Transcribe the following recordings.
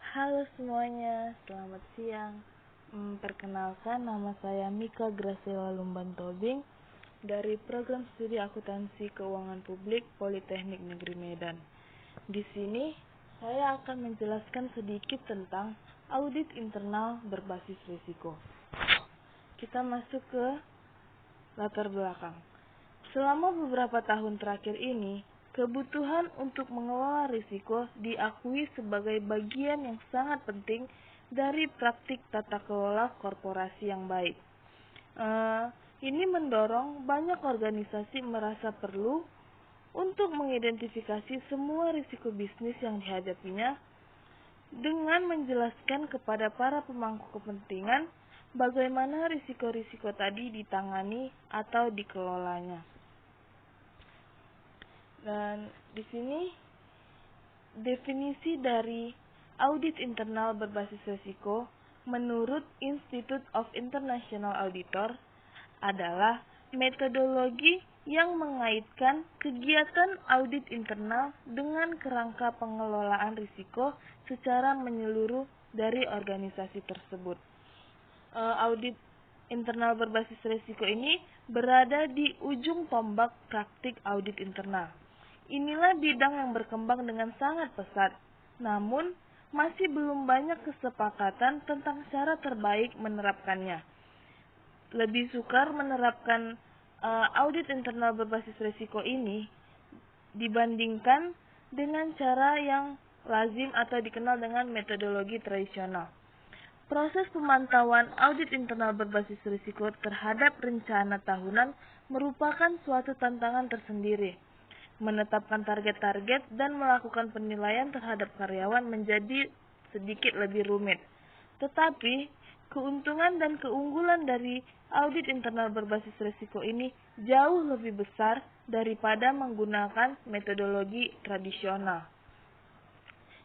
Halo semuanya, selamat siang. Perkenalkan, nama saya Mika Graciela Lumban Tobing dari Program Studi Akuntansi Keuangan Publik Politeknik Negeri Medan. Di sini, saya akan menjelaskan sedikit tentang audit internal berbasis risiko. Kita masuk ke latar belakang. Selama beberapa tahun terakhir ini, kebutuhan untuk mengelola risiko diakui sebagai bagian yang sangat penting dari praktik tata kelola korporasi yang baik. Ini mendorong banyak organisasi merasa perlu untuk mengidentifikasi semua risiko bisnis yang dihadapinya dengan menjelaskan kepada para pemangku kepentingan bagaimana risiko-risiko tadi ditangani atau dikelolanya. Dan di sini definisi dari audit internal berbasis risiko menurut Institute of International Auditor adalah metodologi yang mengaitkan kegiatan audit internal dengan kerangka pengelolaan risiko secara menyeluruh dari organisasi tersebut. Audit internal berbasis risiko ini berada di ujung tombak praktik audit internal. Inilah bidang yang berkembang dengan sangat pesat, namun masih belum banyak kesepakatan tentang cara terbaik menerapkannya. Lebih sukar menerapkan audit internal berbasis risiko ini dibandingkan dengan cara yang lazim atau dikenal dengan metodologi tradisional. Proses pemantauan audit internal berbasis risiko terhadap rencana tahunan merupakan suatu tantangan tersendiri. Menetapkan target-target dan melakukan penilaian terhadap karyawan menjadi sedikit lebih rumit. Tetapi, keuntungan dan keunggulan dari audit internal berbasis risiko ini jauh lebih besar daripada menggunakan metodologi tradisional.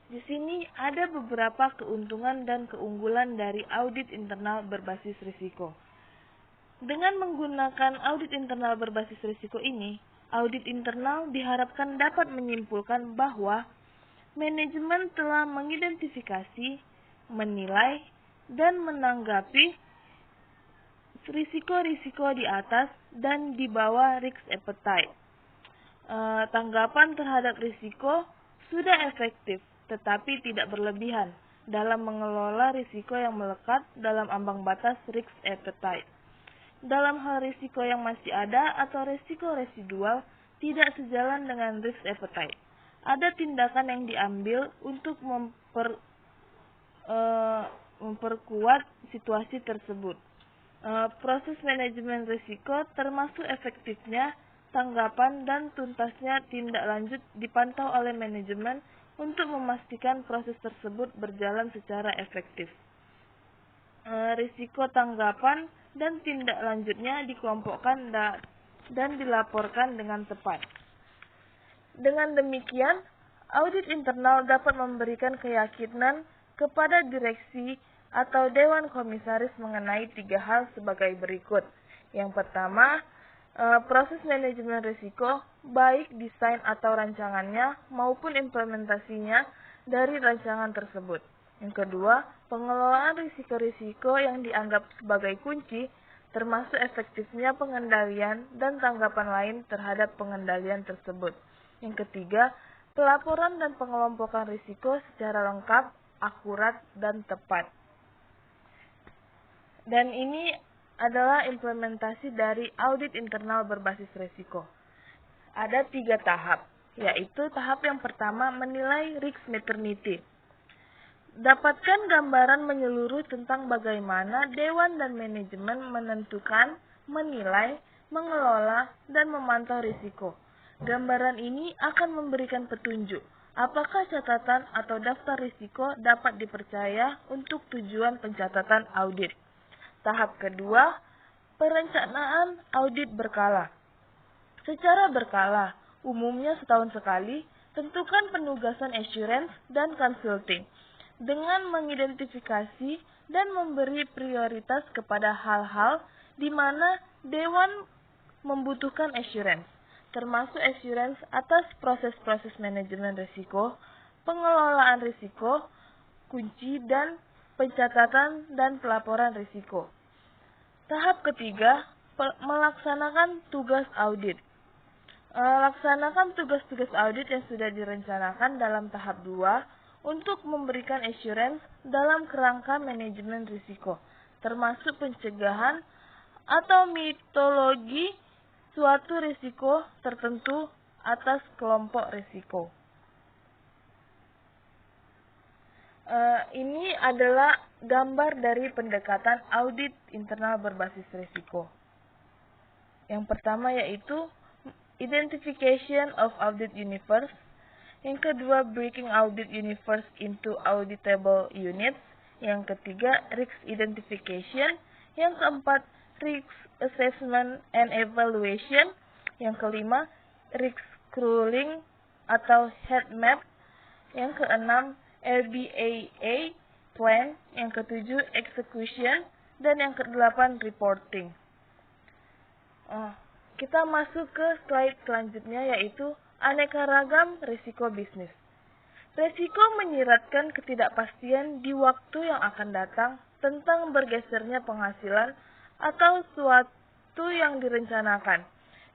Di sini ada beberapa keuntungan dan keunggulan dari audit internal berbasis risiko. Dengan menggunakan audit internal berbasis risiko ini, audit internal diharapkan dapat menyimpulkan bahwa manajemen telah mengidentifikasi, menilai, dan menanggapi risiko-risiko di atas dan di bawah risk appetite. Tanggapan terhadap risiko sudah efektif, tetapi tidak berlebihan dalam mengelola risiko yang melekat dalam ambang batas risk appetite. Dalam hal risiko yang masih ada atau risiko residual tidak sejalan dengan risk appetite, ada tindakan yang diambil untuk memperkuat situasi tersebut. Proses manajemen risiko termasuk efektifnya tanggapan dan tuntasnya tindak lanjut dipantau oleh manajemen untuk memastikan proses tersebut berjalan secara efektif. Risiko tanggapan dan tindak lanjutnya dikelompokkan dan dilaporkan dengan tepat. Dengan demikian, audit internal dapat memberikan keyakinan kepada direksi atau dewan komisaris mengenai 3 hal sebagai berikut. Yang pertama, proses manajemen risiko, baik desain atau rancangannya maupun implementasinya dari rancangan tersebut. Yang kedua, pengelolaan risiko-risiko yang dianggap sebagai kunci, termasuk efektifnya pengendalian dan tanggapan lain terhadap pengendalian tersebut. Yang ketiga, pelaporan dan pengelompokan risiko secara lengkap, akurat, dan tepat. Dan ini adalah implementasi dari audit internal berbasis risiko. Ada 3 tahap, yaitu tahap yang pertama menilai risk maternity. Dapatkan gambaran menyeluruh tentang bagaimana dewan dan manajemen menentukan, menilai, mengelola, dan memantau risiko. Gambaran ini akan memberikan petunjuk apakah catatan atau daftar risiko dapat dipercaya untuk tujuan pencatatan audit. Tahap kedua, perencanaan audit berkala. Secara berkala, umumnya setahun sekali, tentukan penugasan assurance dan consulting dengan mengidentifikasi dan memberi prioritas kepada hal-hal di mana dewan membutuhkan assurance, termasuk assurance atas proses-proses manajemen risiko, pengelolaan risiko, kunci dan pencatatan dan pelaporan risiko. Tahap ketiga, melaksanakan tugas audit. Laksanakan tugas-tugas audit yang sudah direncanakan dalam tahap 2 untuk memberikan assurance dalam kerangka manajemen risiko, termasuk pencegahan atau mitologi suatu risiko tertentu atas kelompok risiko. Ini adalah gambar dari pendekatan audit internal berbasis risiko. Yang pertama yaitu identification of audit universe. Yang kedua, breaking audit universe into auditable units. Yang ketiga, risk identification. Yang keempat, risk assessment and evaluation. Yang kelima, risk ruling atau heat map. Yang keenam, LBAA plan. Yang ketujuh, execution. Dan yang kedelapan, reporting. Kita masuk ke slide selanjutnya, yaitu aneka ragam risiko bisnis. Risiko menyiratkan ketidakpastian di waktu yang akan datang tentang bergesernya penghasilan atau suatu yang direncanakan.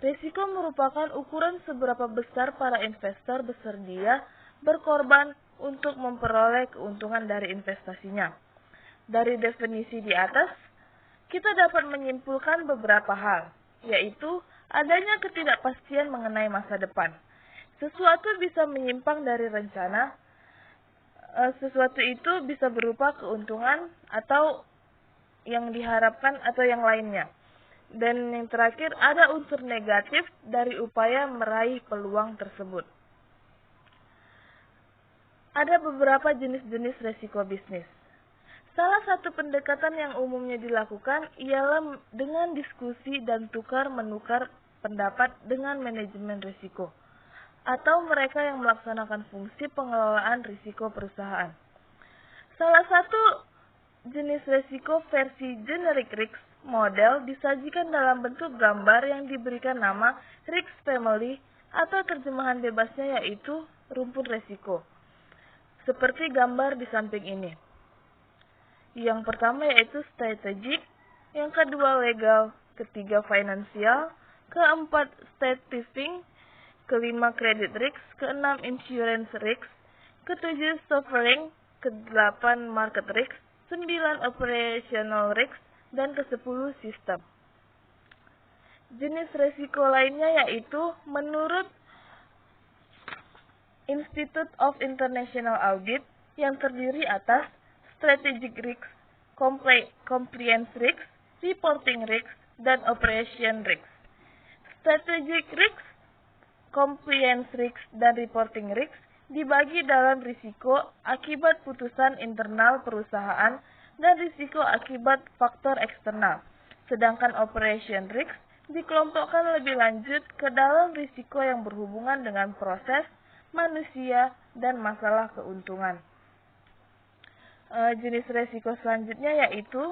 Risiko merupakan ukuran seberapa besar para investor bersedia berkorban untuk memperoleh keuntungan dari investasinya. Dari definisi di atas, kita dapat menyimpulkan beberapa hal, yaitu adanya ketidakpastian mengenai masa depan. Sesuatu bisa menyimpang dari rencana, sesuatu itu bisa berupa keuntungan atau yang diharapkan atau yang lainnya. Dan yang terakhir, ada unsur negatif dari upaya meraih peluang tersebut. Ada beberapa jenis-jenis risiko bisnis. Salah satu pendekatan yang umumnya dilakukan ialah dengan diskusi dan tukar-menukar pendapat dengan manajemen risiko, atau mereka yang melaksanakan fungsi pengelolaan risiko perusahaan. Salah satu jenis risiko versi generic risk model disajikan dalam bentuk gambar yang diberikan nama risk family atau terjemahan bebasnya yaitu rumpun risiko. Seperti gambar di samping ini. Yang pertama yaitu strategic, yang kedua legal, ketiga financial, keempat statistic, kelima credit risk, keenam insurance risk, ketujuh sovereign, kedelapan market risk, 9 operational risk, dan ke-10 sistem. Jenis risiko lainnya yaitu menurut Institute of International Audit yang terdiri atas strategic risk, compliance risk, reporting risk, dan operation risk. Strategic risk, compliance risk, dan reporting risk dibagi dalam risiko akibat putusan internal perusahaan dan risiko akibat faktor eksternal. Sedangkan operation risk dikelompokkan lebih lanjut ke dalam risiko yang berhubungan dengan proses, manusia, dan masalah keuntungan. Jenis risiko selanjutnya yaitu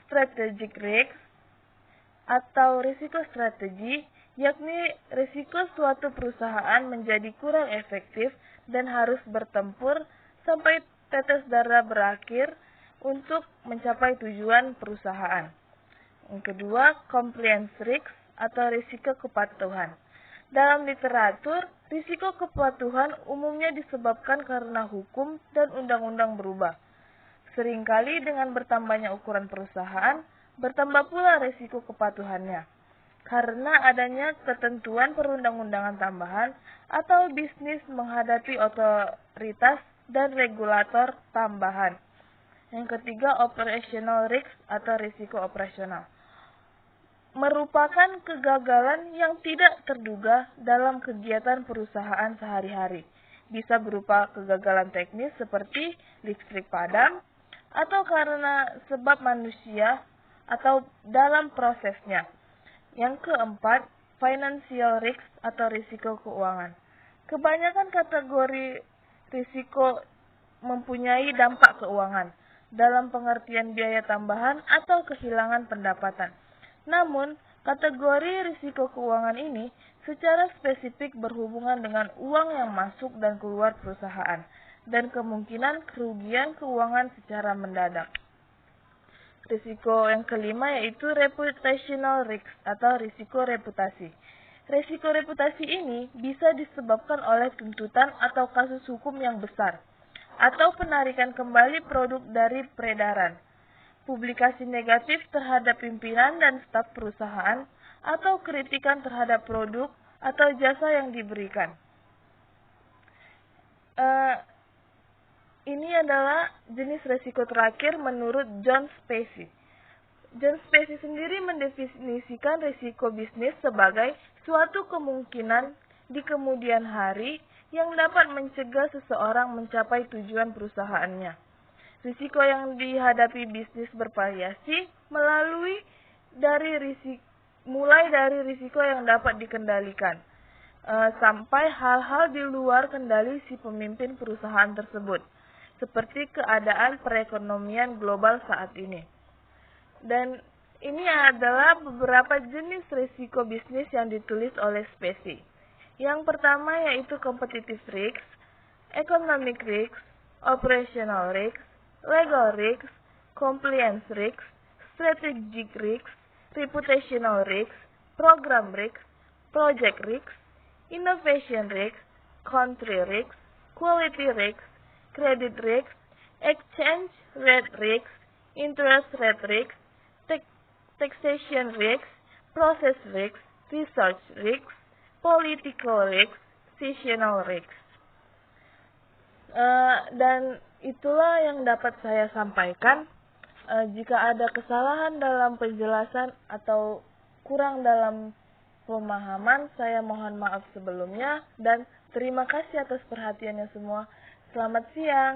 strategic risk atau risiko strategi, yakni risiko suatu perusahaan menjadi kurang efektif dan harus bertempur sampai tetes darah berakhir untuk mencapai tujuan perusahaan. Yang kedua, compliance risk atau risiko kepatuhan. Dalam literatur, risiko kepatuhan umumnya disebabkan karena hukum dan undang-undang berubah. Seringkali dengan bertambahnya ukuran perusahaan, bertambah pula risiko kepatuhannya. Karena adanya ketentuan perundang-undangan tambahan atau bisnis menghadapi otoritas dan regulator tambahan. Yang ketiga, operational risk atau risiko operasional. Merupakan kegagalan yang tidak terduga dalam kegiatan perusahaan sehari-hari. Bisa berupa kegagalan teknis seperti listrik padam, atau karena sebab manusia atau dalam prosesnya. Yang keempat, financial risk atau risiko keuangan. Kebanyakan kategori risiko mempunyai dampak keuangan dalam pengertian biaya tambahan atau kehilangan pendapatan. Namun, kategori risiko keuangan ini secara spesifik berhubungan dengan uang yang masuk dan keluar perusahaan dan kemungkinan kerugian keuangan secara mendadak. Risiko yang kelima yaitu reputational risk atau risiko reputasi. Risiko reputasi ini bisa disebabkan oleh tuntutan atau kasus hukum yang besar, atau penarikan kembali produk dari peredaran, publikasi negatif terhadap pimpinan dan staf perusahaan, atau kritikan terhadap produk atau jasa yang diberikan. Ini adalah jenis risiko terakhir menurut John Spacey. John Spacey sendiri mendefinisikan risiko bisnis sebagai suatu kemungkinan di kemudian hari yang dapat mencegah seseorang mencapai tujuan perusahaannya. Risiko yang dihadapi bisnis bervariasi mulai dari risiko yang dapat dikendalikan, sampai hal-hal di luar kendali si pemimpin perusahaan tersebut, seperti keadaan perekonomian global saat ini. Dan ini adalah beberapa jenis risiko bisnis yang ditulis oleh Spacey. Yang pertama yaitu competitive risk, economic risk, operational risk, legal risk, compliance risk, strategic risk, reputational risk, program risk, project risk, innovation risk, country risk, quality risk, credit risk, exchange rate risk, interest rate risk, taxation risk, process risk, research risk, political risk, seasonal risk. Dan itulah yang dapat saya sampaikan. Jika ada kesalahan dalam penjelasan atau kurang dalam pemahaman, saya mohon maaf sebelumnya dan terima kasih atas perhatiannya semua. Selamat siang.